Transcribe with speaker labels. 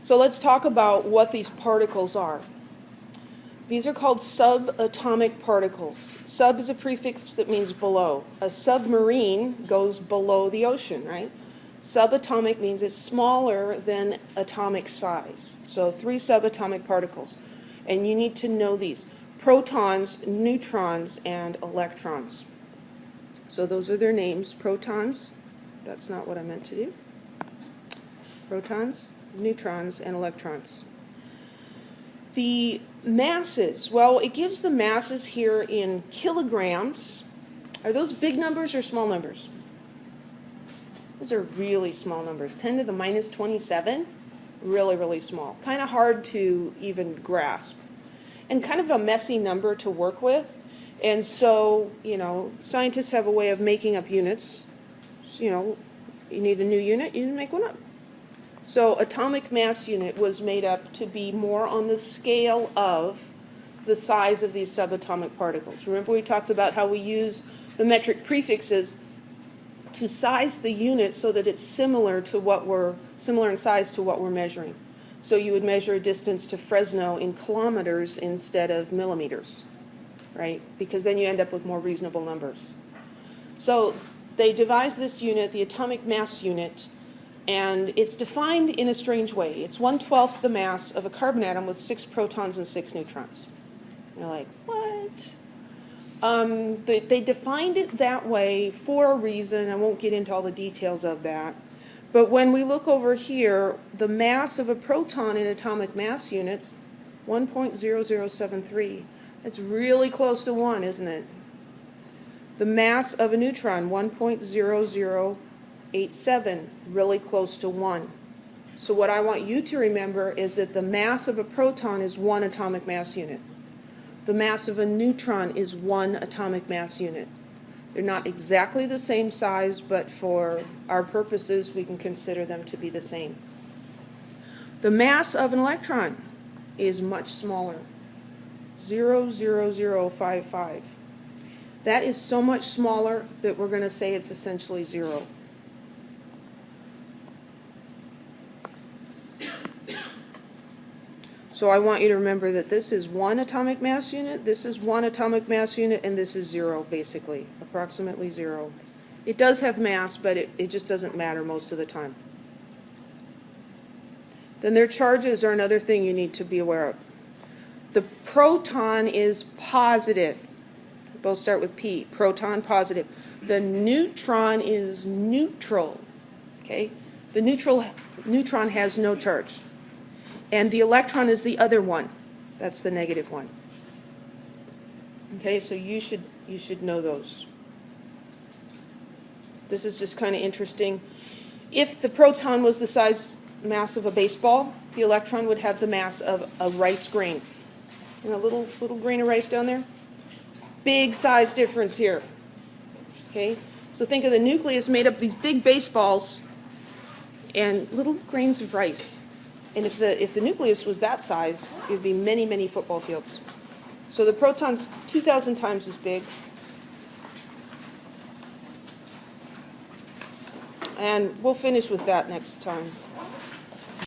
Speaker 1: So let's talk about what these particles are. These are called subatomic particles. Sub is a prefix that means below. A submarine goes below the ocean, right? Subatomic means it's smaller than atomic size. So 3 subatomic particles. And you need to know these: protons, neutrons, and electrons. So those are their names: protons. That's not what I meant to do. Protons, neutrons, and electrons. The masses, well, it gives the masses here in kilograms. Are those big numbers or small numbers? Those are really small numbers. 10 to the minus 27, really, really small. Kind of hard to even grasp. And kind of a messy number to work with. And so, scientists have a way of making up units. So, you need a new unit, you make one up. So atomic mass unit was made up to be more on the scale of the size of these subatomic particles. Remember we talked about how we use the metric prefixes to size the unit so that it's similar in size to what we're measuring. So you would measure a distance to Fresno in kilometers instead of millimeters, right? Because then you end up with more reasonable numbers. So they devised this unit, the atomic mass unit, and it's defined in a strange way. It's 1/12 the mass of a carbon atom with 6 protons and 6 neutrons. You're like, what? They defined it that way for a reason. I won't get into all the details of that. But when we look over here, the mass of a proton in atomic mass units, 1.0073. That's really close to 1, isn't it? The mass of a neutron, 1.0087, really close to 1. So what I want you to remember is that the mass of a proton is 1 atomic mass unit. The mass of a neutron is 1 atomic mass unit. They're not exactly the same size, but for our purposes, we can consider them to be the same. The mass of an electron is much smaller, 0.00055. That is so much smaller that we're going to say it's essentially 0. So I want you to remember that this is 1 atomic mass unit, this is 1 atomic mass unit, and this is 0, basically, approximately 0. It does have mass, but it just doesn't matter most of the time. Then their charges are another thing you need to be aware of. The proton is positive. Both start with P, proton, positive. The neutron is neutral, okay? The neutron has no charge. And the electron is the other one. That's the negative one. Okay, so you should know those. This is just kind of interesting. If the proton was the mass of a baseball, the electron would have the mass of a rice grain. Isn't a little grain of rice down there? Big size difference here. Okay, so think of the nucleus made up of these big baseballs and little grains of rice. And if the nucleus was that size, it would be many, many football fields. So the proton's 2,000 times as big. And we'll finish with that next time.